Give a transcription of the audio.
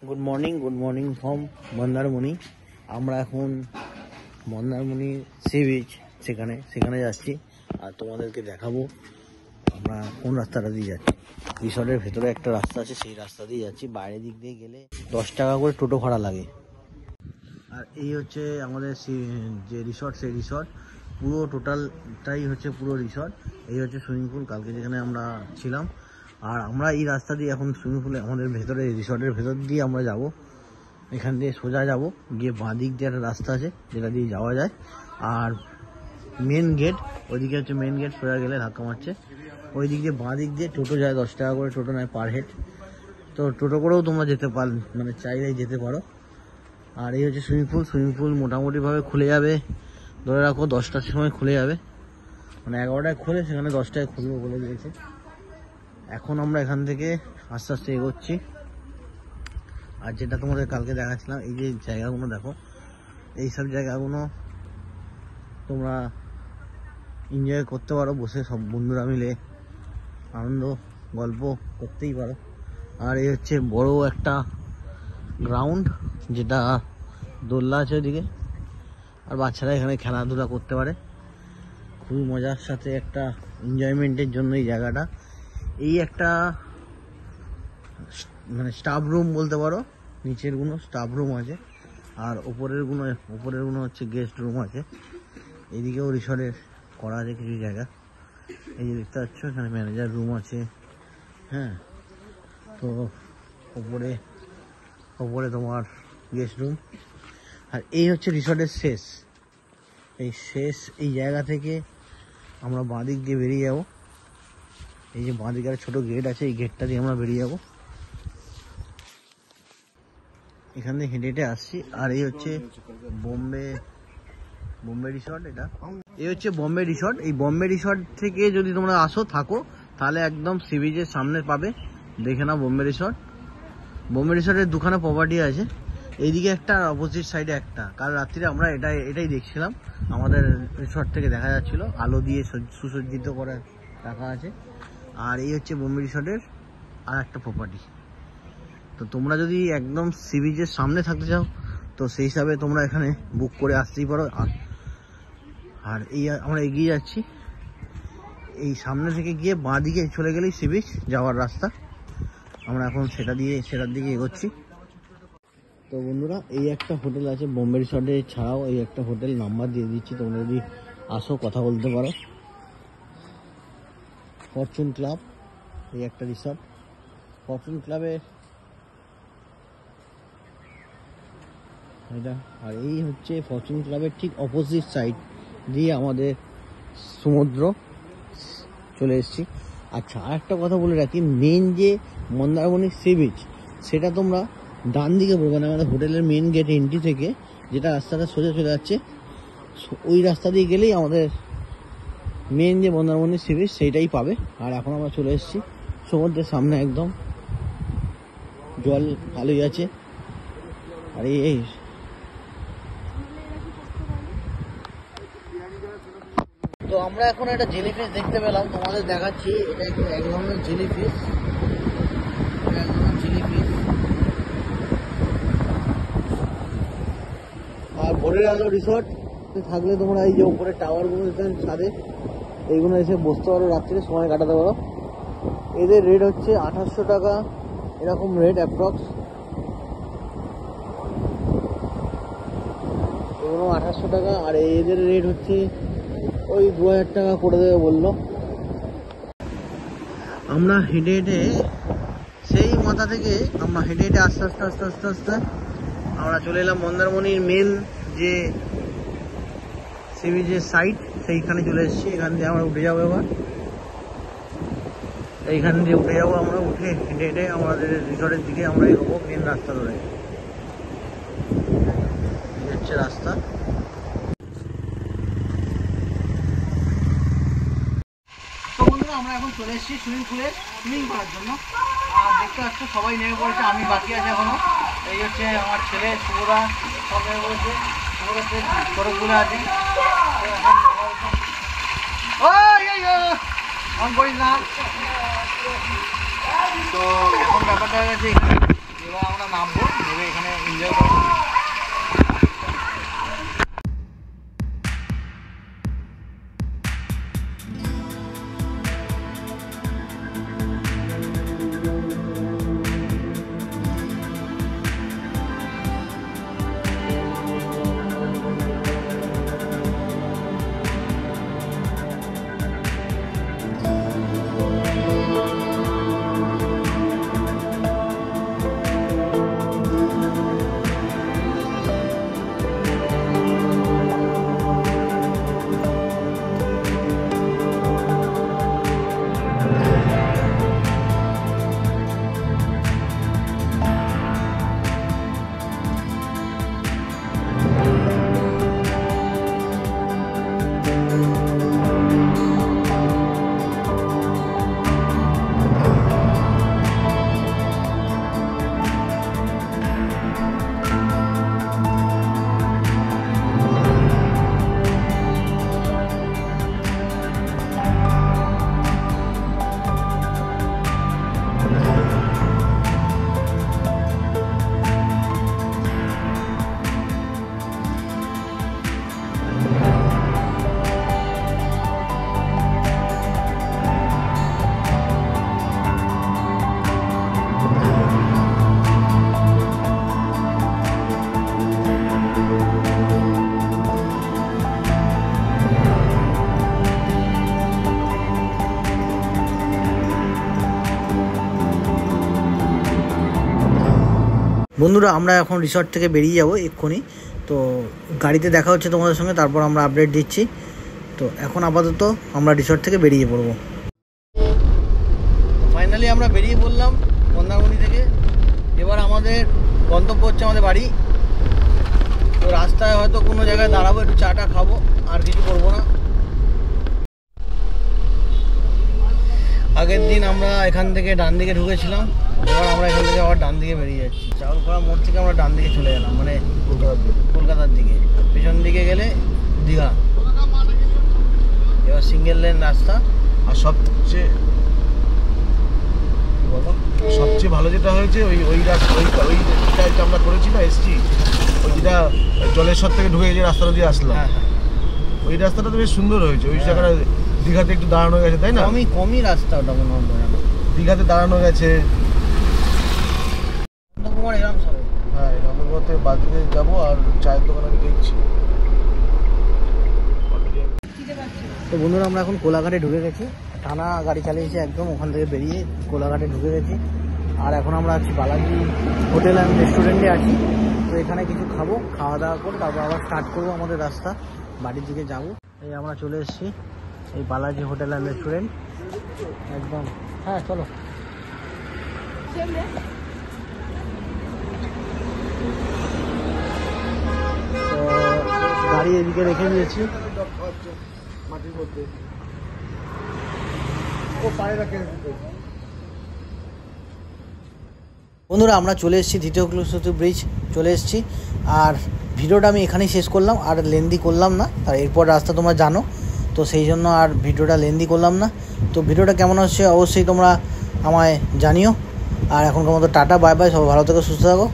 Good morning from Mandarmani. আমরা এখন Mandarmani sea beach সেখানে যাচ্ছি, আর তোমাদেরকে দেখাবো আমরা কোন রাস্তাটা দিয়ে যাচ্ছি। রিসর্টের ভেতরে একটা রাস্তা আছে, সেই রাস্তা দিয়ে যাচ্ছি। বাইরের দিক দিয়ে গেলে 10 টাকা করে টোটো ভাড়া লাগে। আর এই হচ্ছে আমাদের যে রিসর্ট, সেই রিসর্ট পুরো টোটালটাই হচ্ছে পুরো রিসর্ট। এই হচ্ছে সুইমিং পুল, কালকে যেখানে আমরা ছিলাম। আর আমরা এই রাস্তা দিয়ে এখন সুইমিং পুলে আমাদের ভেতরে রিসর্টের ভেতর দিয়ে আমরা যাব। এখান দিয়ে সোজা যাব, গিয়ে বাঁ দিক দিয়ে একটা রাস্তা আছে যেটা দিয়ে যাওয়া যায়। আর মেন গেট ওইদিকে হচ্ছে মেন গেট, সোজা গেলে ধাক্কা মারছে। ওই দিক দিয়ে বাঁ দিক দিয়ে টোটো যায়, 10 টাকা করে টোটো নেয় পার হেড। তো টোটো করেও তোমরা যেতে পার, মানে চাইলেই যেতে পারো। আর এই হচ্ছে সুইমিং পুল মোটামুটিভাবে খুলে যাবে, ধরে রাখো 10টার সময় খুলে যাবে। মানে 11টায় খুলে, সেখানে 10টায় খুলবে বলে দিয়েছে। এখন আমরা এখান থেকে আস্তে আস্তে এগোচ্ছি। আর যেটা তোমাদের কালকে দেখাচ্ছিলাম, এই যে জায়গাগুলো দেখো, এইসব জায়গাগুলো তোমরা এনজয় করতে পারো, বসে সব বন্ধুরা মিলে আনন্দ গল্প করতেই পারো। আর এই হচ্ছে বড় একটা গ্রাউন্ড, যেটা দোলনা আছে ওইদিকে, আর বাচ্চারা এখানে খেলাধুলা করতে পারে। খুবই মজার সাথে একটা এনজয়মেন্টের জন্য এই জায়গাটা। এই একটা মানে স্টাফ রুম বলতে পারো, নিচের গুলো স্টাফ রুম আছে, আর উপরের গুলো হচ্ছে গেস্ট রুম আছে। এইদিকেও রিসর্টের করা আছে কিছু জায়গা। এই যে দেখতে পাচ্ছ, এখানে ম্যানেজার রুম আছে। হ্যাঁ, তো উপরে তোমার গেস্ট রুম। আর এই হচ্ছে রিসর্টের শেষ। এই জায়গা থেকে আমরা বাঁ দিক দিয়ে বেরিয়ে যাব। এই যে বাঁ দিকে একটা ছোট গেট আছে, এই গেটটা দিয়ে আমরা বেরিয়ে যাব। এখান থেকে হেঁটে হেঁটে আসছি। আর এই হচ্ছে বোম্বে রিসর্ট। এই হচ্ছে বোম্বে রিসর্ট। এই বোম্বে রিসর্ট থেকে যদি তোমরা আসো থাকো, তাহলে একদম সি বিচের সামনে পাবে। দেখে নাও বোম্বে রিসর্টের দুখানা প্রপার্টি আছে, এইদিকে একটা আর অপোজিট সাইডে একটা। কাল রাত্রিরে আমরা এটাই দেখছিলাম, আমাদের রিসর্ট থেকে দেখা যাচ্ছিল, আলো দিয়ে সুসজ্জিত করে রাখা আছে। আর এই হচ্ছে বোম্বে রিসর্টের আর একটা প্রপার্টি। তো তোমরা যদি একদম সি বিচের সামনে থাকতে চাও, তো সেই হিসাবে তোমরা এখানে বুক করে আসতেই পারো। আর এই আমরা এগিয়ে যাচ্ছি, এই সামনে থেকে গিয়ে বাঁ দিকে চলে গেলেই সি বিচ যাওয়ার রাস্তা। আমরা এখন সেটার দিকে এগোচ্ছি। তো বন্ধুরা, এই একটা হোটেল আছে বোম্বে রিসর্টে ছাড়াও, এই একটা হোটেল নাম্বার দিয়ে দিচ্ছি, তোমরা যদি আসো কথা বলতে পারো। ফরচুন ক্লাব, এই একটা রিসর্ট। ফরচুন ক্লাবে এটা। আর এই হচ্ছে ফরচুন ক্লাবের ঠিক অপোজিট সাইড দিয়ে আমাদের সমুদ্র চলে এসেছি। আচ্ছা, আর একটা কথা বলে রাখি, মেন যে মন্দারমণি সি বিচ, সেটা তোমরা ডান দিকে পড়বে না, আমাদের হোটেলের মেন গেট এন্ট্রি থেকে যেটা রাস্তাটা সোজা চলে যাচ্ছে, ওই রাস্তা দিয়ে গেলেই আমাদের মেন যে মন্দারমণি সি বিচ সেইটাই পাবে। আর এখন আমরা চলে এসেছি সমুদ্রের সামনে, একদম জল ভালোই আছে। আর এই তো আমরা এখন একটা জেলিফিশ দেখতে পেলাম, তোমাদের দেখাচ্ছি। এটা এক ধরনের জেলিফিশ। আর ভোরের আলো রিসর্ট থাকলে তোমরা এই যে উপরে টাওয়ারগুলো ছাদে, এইগুলো এসে বসতে পারো, রাত্রে সময় কাটাতে পারো। এদের রেট হচ্ছে 2800 টাকা, এরকম রেট অ্যাপ্রক্স। এগুলো 2800 টাকা। আর এদের রেট হচ্ছে ওই 2000 টাকা করে দেবে বললো। আমরা হেঁটে হেঁটে সেই মাথা থেকে আমরা হেঁটে হেঁটে আস্তে আস্তে আমরা চলে এলাম মন্দারমণির মেন যে সি বিচের সাইড, সেইখানে চলে এসেছি। এখান দিয়ে আমরা উঠে যাবো এবার, এইখান দিয়ে উঠে যাবো আমরা। উঠে হেঁটে হেঁটে আমাদের রিসর্টের দিকে আমরা এগোবো মেন রাস্তা ধরে। এই হচ্ছে রাস্তা। তো বন্ধুরা, আমরা এখন চলে এসেছি সুইমিং করার জন্য। আর দেখতে পাচ্ছ সবাই নেমে পড়েছে, আমি বাকি আছে এখনো। এই হচ্ছে আমার ছেলে শুভদা, সব নেমে পড়েছে। ছোট তুলে আছে, অন করিস না। তো এখন ব্যাপারটা হয়ে গেছে, এবার আমরা নামবো, নেমে এখানে এনজয় করবো। বন্ধুরা আমরা এখন রিসর্ট থেকে বেরিয়ে যাব এক্ষুনি, তো গাড়িতে দেখা হচ্ছে তোমাদের সঙ্গে, তারপর আমরা আপডেট দিচ্ছি। তো এখন আপাতত আমরা রিসর্ট থেকে বেরিয়ে পড়ব। ফাইনালি আমরা বেরিয়ে পড়লাম মন্দারমণি থেকে। এবার আমাদের গন্তব্য হচ্ছে আমাদের বাড়ি। তো রাস্তায় হয়তো কোনো জায়গায় দাঁড়াবো, একটু চাটা খাবো, আর কিছু করবো না। আগের দিন আমরা এখান থেকে ডান দিকে ঢুকেছিলাম, এবার আমরা এখান থেকে আবার ডান দিকে বেরিয়ে যাচ্ছি। চাউলপাড়া মোড় থেকে আমরা ডান দিকে চলে গেলাম, মানে কলকাতার দিকে। পেছন দিকে গেলে দীঘা। এবার সিঙ্গেল লেন রাস্তা। আর সবচেয়ে ভালো যেটা হয়েছে ওই রাস্তা আমরা করেছি না, এসছি ওই যেটা জলেশ্বর থেকে ঢুকে যে রাস্তাটা দিয়ে আসলাম, ওই রাস্তাটা তো বেশ সুন্দর হয়েছে। ওই জায়গাটা দীঘাতে একটু দাঁড়ানো গেছে, তাই না? কমই রাস্তা ওটা মনে হয়, দীঘাতে দাঁড়ানো গেছে। হ্যাঁ, রামনগরতে বাদিকে যাবো আর চায়ের দোকানে দেখছি। তো বন্ধুরা আমরা এখন কোলাঘাটে ঢুকে গেছি, টানা গাড়ি চালিয়েছি একদম, ওখান থেকে বেরিয়ে কোলাঘাটে ঢুকে গেছি। আর এখন আমরা আছি বালাজি হোটেল অ্যান্ড রেস্টুরেন্টে আছি। তো এখানে কিছু খাবো, খাওয়া দাওয়া করে তারপর আবার স্টার্ট করবো আমাদের রাস্তা, বাড়ির দিকে যাবো। এই আমরা চলে এসেছি এই বালাজি হোটেল অ্যান্ড রেস্টুরেন্ট একদম। হ্যাঁ চলো। তো গাড়ি এদিকে রেখে দিয়েছি। বন্ধুরা আমরা চলে এসেছি দ্বিতীয় সেতু ব্রিজ চলে এসেছি। আর ভিডিওটা আমি এখানেই শেষ করলাম, আর লেন্দি করলাম না। আর এরপর রাস্তা তোমরা জানো, তো সেই জন্য আর ভিডিওটা লেন্দি করলাম না। তো ভিডিওটা কেমন হচ্ছে অবশ্যই তোমরা আমায় জানিও। আর এখনকার মতো টাটা, বাই বাই, সবাই ভালো থেকো, সুস্থ থাকো।